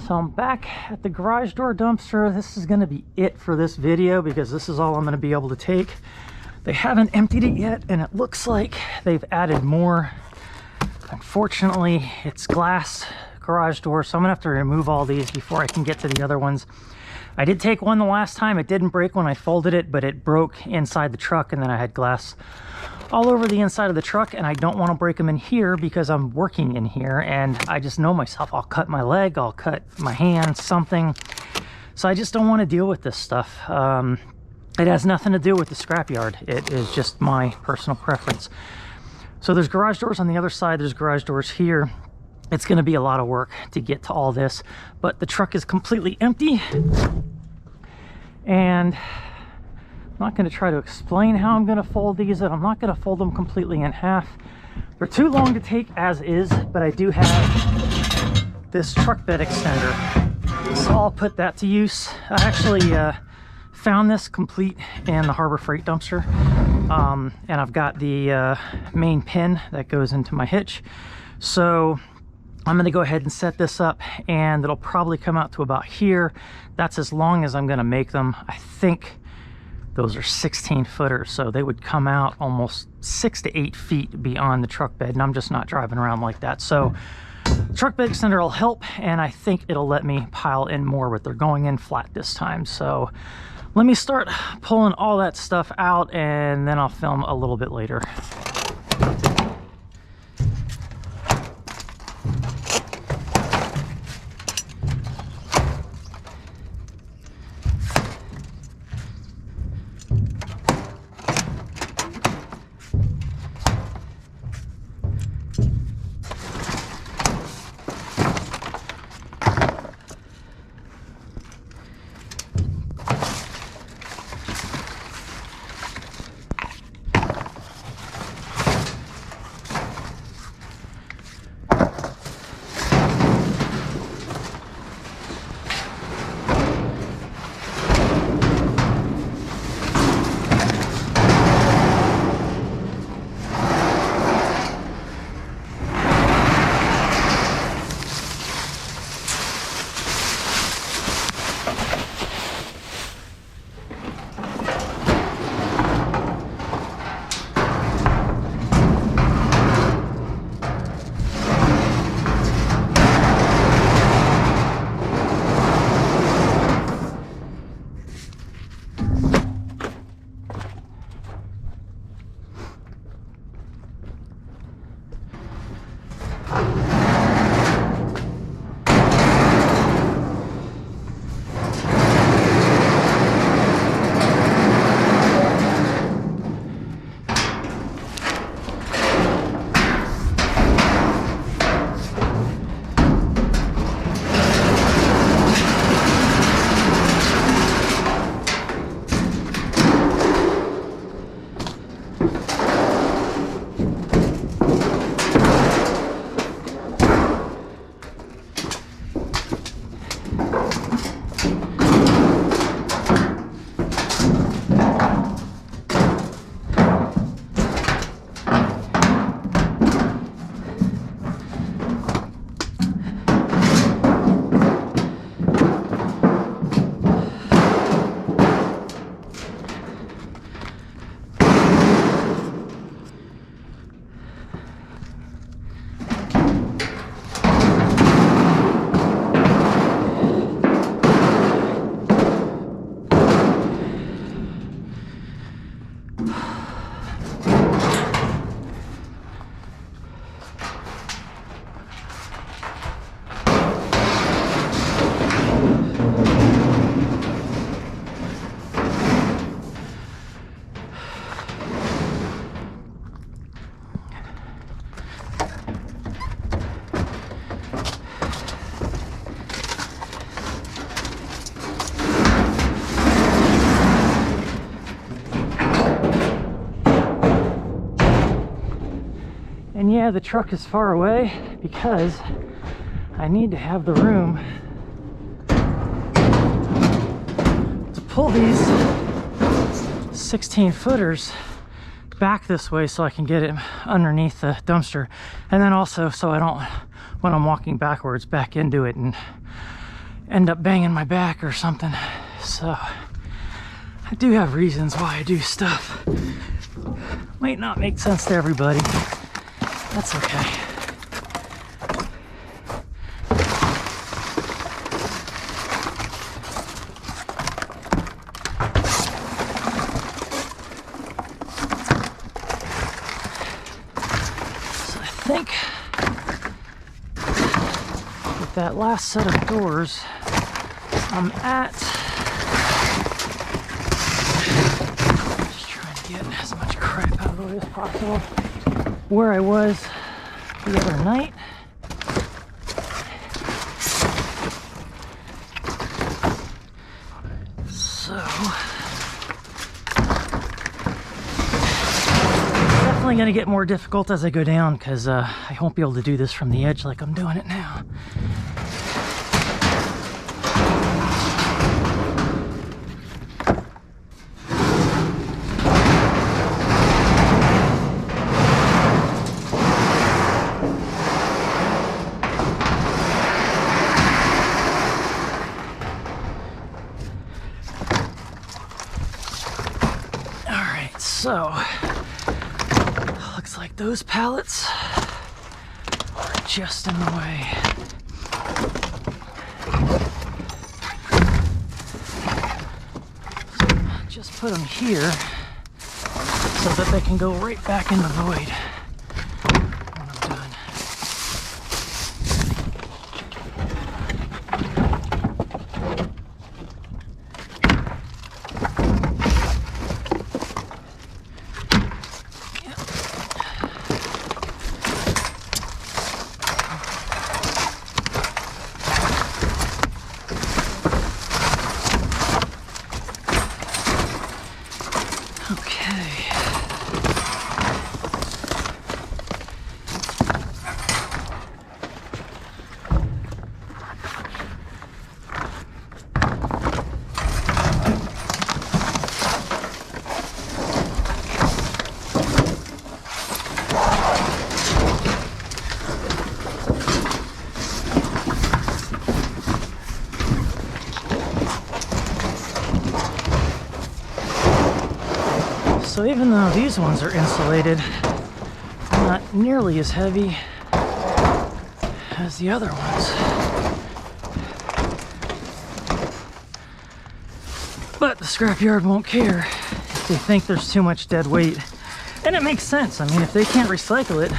So I'm back at the garage door dumpster. This is going to be it for this video because this is all I'm going to be able to take. They haven't emptied it yet, and it looks like they've added more. Unfortunately, it's glass garage door, so I'm gonna have to remove all these before I can get to the other ones. I did take one the last time. It didn't break when I folded it, but it broke inside the truck, and then I had glass all over the inside of the truck, and I don't want to break them in here because I'm working in here, and I just know myself. I'll cut my leg, I'll cut my hand, something. So I just don't want to deal with this stuff. It has nothing to do with the scrapyard. It is just my personal preference. So there's garage doors on the other side, there's garage doors here. It's going to be a lot of work to get to all this, but the truck is completely empty. And I'm not going to try to explain how I'm going to fold these, and I'm not going to fold them completely in half. They're too long to take as is, but I do have this truck bed extender. So I'll put that to use. I actually found this complete in the Harbor Freight dumpster. And I've got the main pin that goes into my hitch. So I'm going to go ahead and set this up, and it'll probably come out to about here. That's as long as I'm going to make them. I think those are 16 footers, so they would come out almost 6 to 8 feet beyond the truck bed, and I'm just not driving around like that. So truck bed extender will help, and I think it'll let me pile in more, but they're going in flat this time. So let me start pulling all that stuff out, and then I'll film a little bit later. And yeah, the truck is far away because I need to have the room to pull these 16 footers back this way so I can get it underneath the dumpster, and then also so I don't, when I'm walking backwards, back into it and end up banging my back or something. So I do have reasons why I do stuff. Might not make sense to everybody. That's okay. I think with that last set of doors, I'm at, just trying to get as much crap out of the way as possible, where I was the other night. So definitely going to get more difficult as I go down, because I won't be able to do this from the edge like I'm doing it now. Alright, so looks like those pallets are just in the way. So just put them here so that they can go right back in the void when I'm done. So even though these ones are insulated, they're not nearly as heavy as the other ones. But the scrapyard won't care if they think there's too much dead weight. And it makes sense. I mean, if they can't recycle it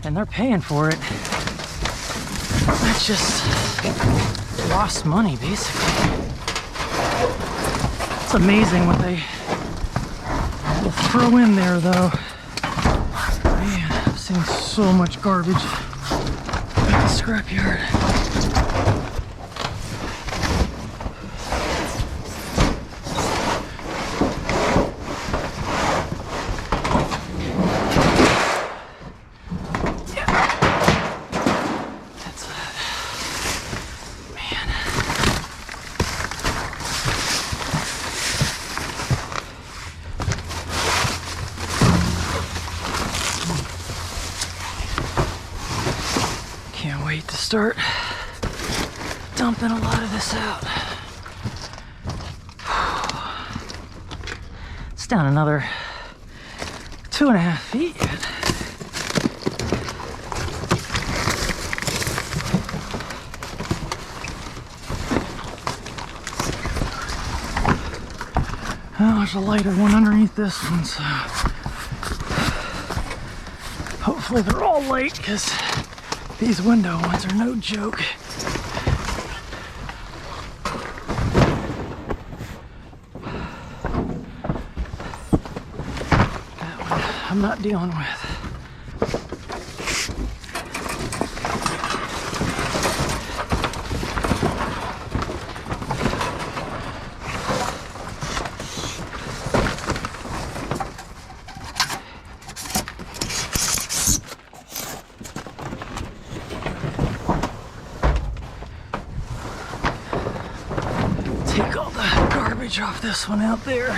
and they're paying for it, that's just lost money, basically. It's amazing what they throw in there, though. Man, I've seen so much garbage at the scrapyard. Can't wait to start dumping a lot of this out. It's down another 2.5 feet yet. Oh, there's a lighter one underneath this one, so hopefully they're all light, because these window ones are no joke. That one I'm not dealing with. Take all the garbage off this one out there.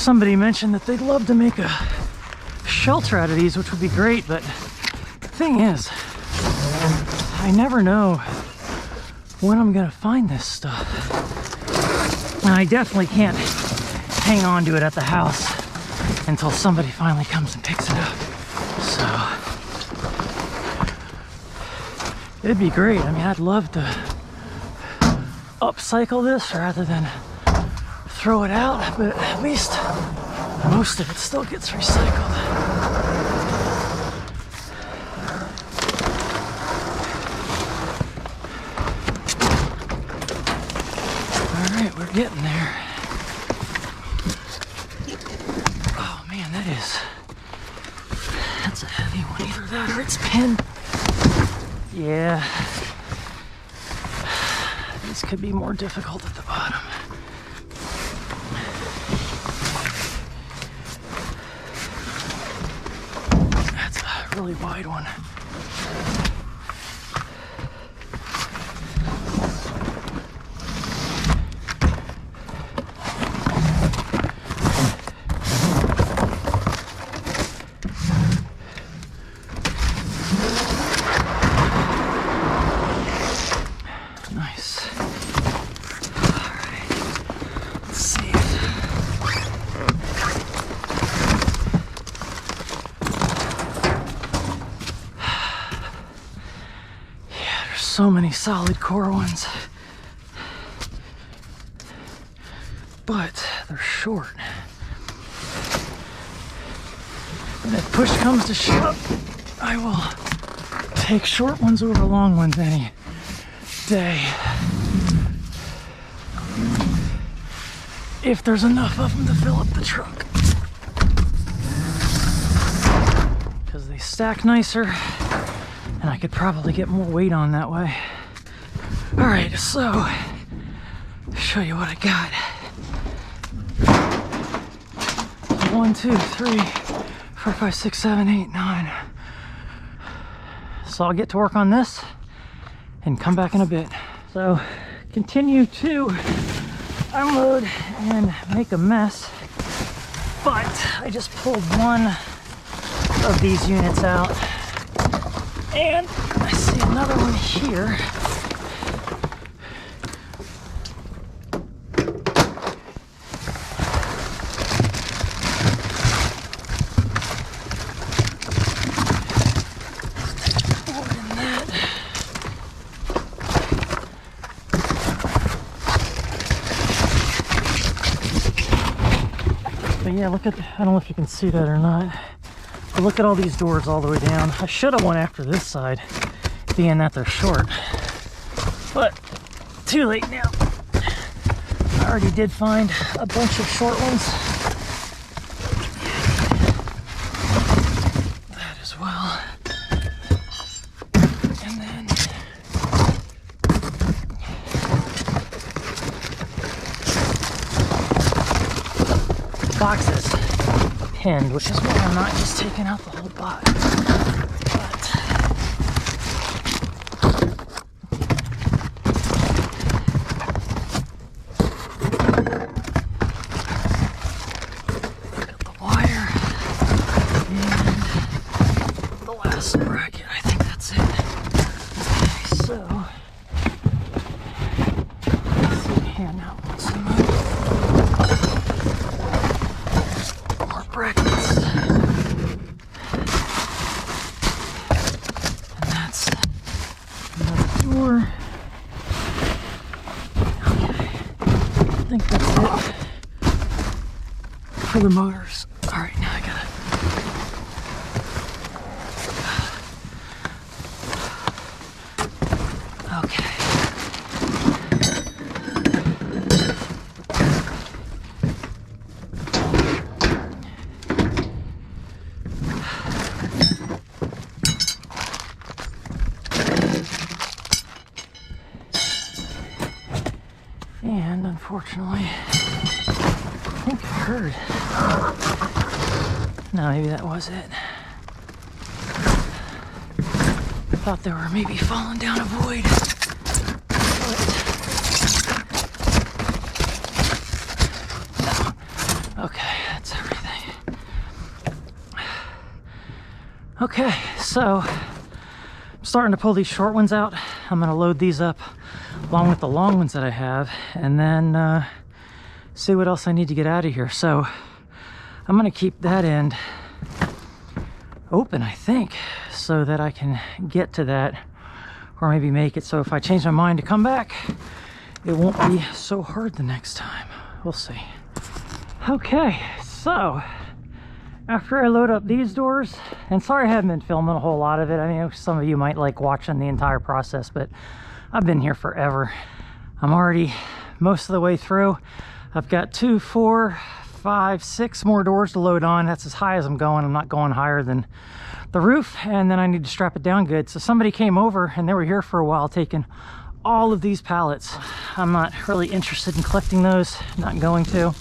somebody mentioned that they'd love to make a shelter out of these, which would be great, but the thing is, I never know when I'm gonna find this stuff. And I definitely can't hang on to it at the house until somebody finally comes and picks it up. So it'd be great. I mean, I'd love to upcycle this rather than throw it out, but at least most of it still gets recycled. All right, we're getting there. Oh man, that's a heavy one. Either that or it's pinned. Yeah, these could be more difficult at the bottom. That's a really wide one. So many solid core ones, but they're short. And if push comes to shove, I will take short ones over long ones any day. If there's enough of them to fill up the truck. Because they stack nicer. And I could probably get more weight on that way. All right, so show you what I got. 1, 2, 3, 4, 5, 6, 7, 8, 9. So I'll get to work on this and come back in a bit. So continue to unload and make a mess. But I just pulled one of these units out. And I see another one here. But yeah, look at, I don't know if you can see that or not. But look at all these doors all the way down. I should have went after this side, being that they're short. But too late now. I already did find a bunch of short ones. That as well. And then boxes pinned, which is why I'm not just taking out the whole box. Got the wire and the last bracket. I think that's it. Okay, so let's see, hand out some more brackets. And that's another door. Okay, I think that's it for the motors. All right, now I gotta okay. And unfortunately, I think I heard. No, maybe that was it. I thought they were maybe falling down a void. But no. Okay, Okay, so I'm starting to pull these short ones out. I'm gonna load these up along with the long ones that I have, and then see what else I need to get out of here. So I'm gonna keep that end open, I think, so that I can get to that, or maybe make it so if I change my mind to come back, it won't be so hard the next time. We'll see. Okay, so after I load up these doors, and sorry I haven't been filming a whole lot of it. I mean, some of you might like watching the entire process, but I've been here forever. I'm already most of the way through. I've got 2, 4, 5, 6 more doors to load on. That's as high as I'm going. I'm not going higher than the roof, and then I need to strap it down good. So somebody came over and they were here for a while taking all of these pallets. I'm not really interested in collecting those, not going to.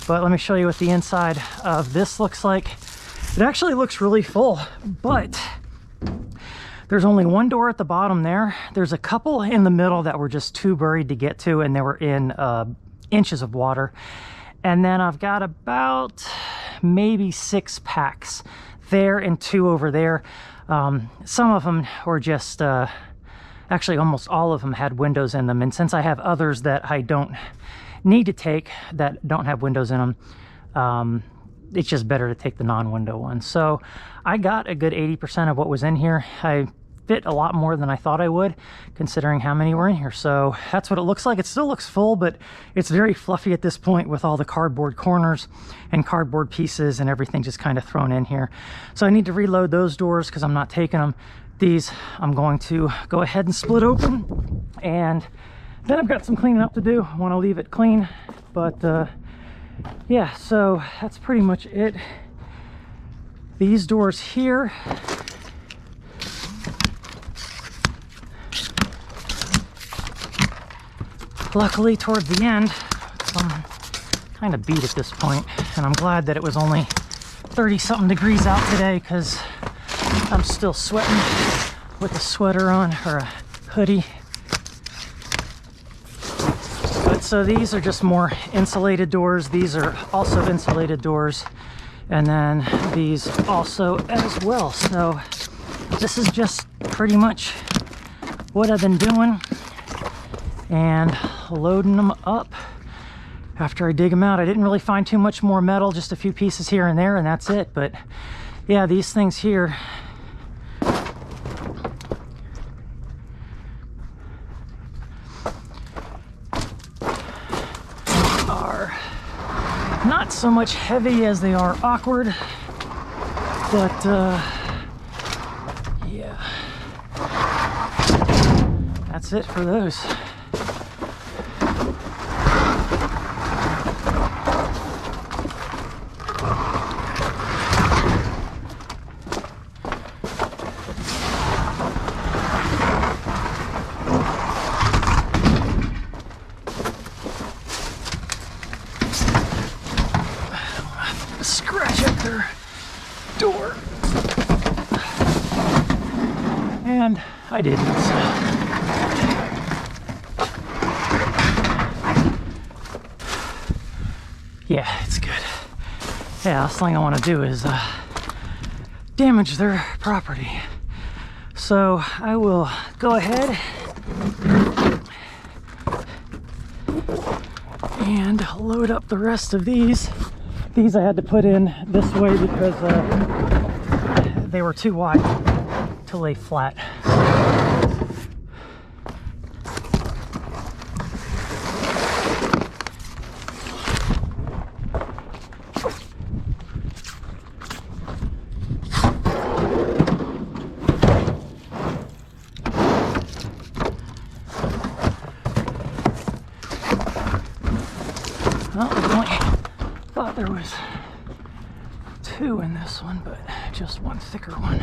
But let me show you what the inside of this looks like. It actually looks really full, but there's only one door at the bottom there. There's a couple in the middle that were just too buried to get to, and they were in inches of water. And then I've got about maybe 6 packs there and 2 over there. Some of them were just, actually almost all of them had windows in them. And since I have others that I don't need to take that don't have windows in them, it's just better to take the non-window ones. So I got a good 80% of what was in here. I fit a lot more than I thought I would, considering how many were in here. So that's what it looks like. It still looks full, but it's very fluffy at this point with all the cardboard corners and cardboard pieces and everything just kind of thrown in here. So I need to reload those doors because I'm not taking them. These I'm going to go ahead and split open, and then I've got some cleaning up to do. I want to leave it clean, but yeah, so that's pretty much it. These doors here, luckily towards the end, I'm kind of beat at this point, and I'm glad that it was only 30-something degrees out today, because I'm still sweating with a sweater on, or a hoodie. But so these are just more insulated doors. These are also insulated doors, and then these also as well. So this is just pretty much what I've been doing, and loading them up after I dig them out. I didn't really find too much more metal, just a few pieces here and there, and that's it. But yeah, these things here are not so much heavy as they are awkward, but yeah, that's it for those. Scratch at their door, and I didn't. Yeah, it's good. Yeah, last thing I want to do is damage their property. So I will go ahead and load up the rest of these. These I had to put in this way because they were too wide to lay flat. Well, I only thought there was 2 in this one, but just one thicker one.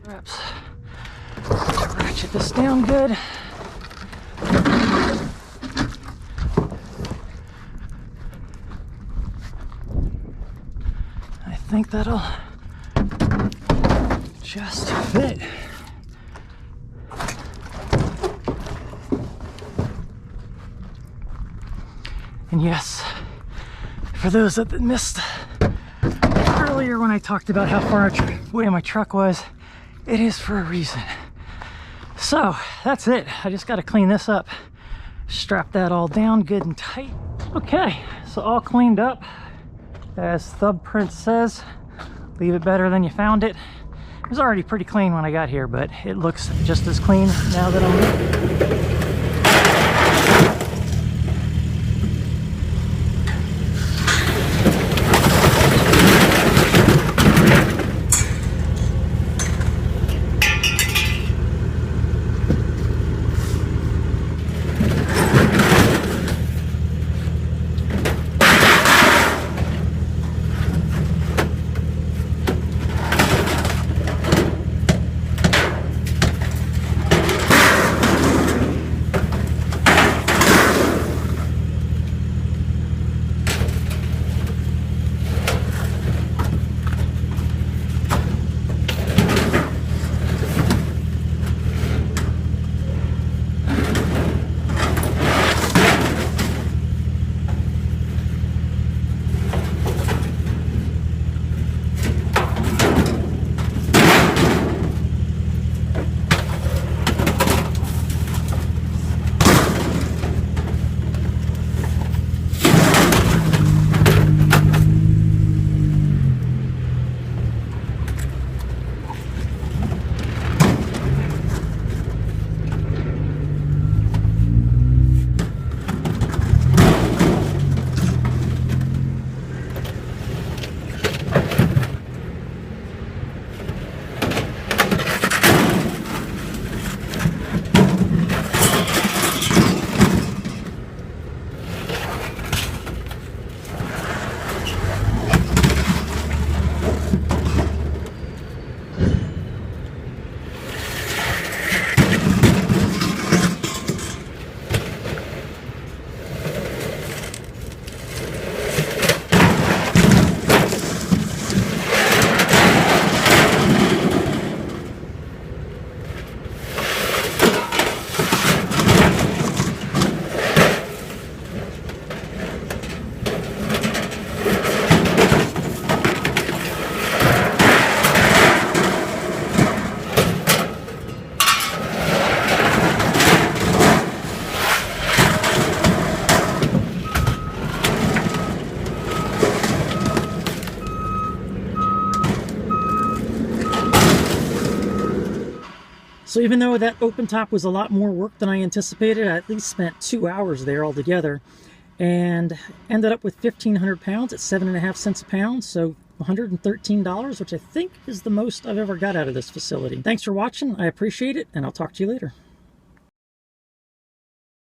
Perhaps ratchet this down good. I think that'll just fit. And yes, for those that missed earlier when I talked about how far away my truck was, it is for a reason. So that's it. I just got to clean this up, strap that all down good and tight. Okay, so all cleaned up. As Thumbprint says, leave it better than you found it. It was already pretty clean when I got here, but it looks just as clean now that I'm So even though that open top was a lot more work than I anticipated, I at least spent 2 hours there altogether and ended up with 1,500 pounds at 7.5 cents a pound. So $113, which I think is the most I've ever got out of this facility. Thanks for watching. I appreciate it, and I'll talk to you later.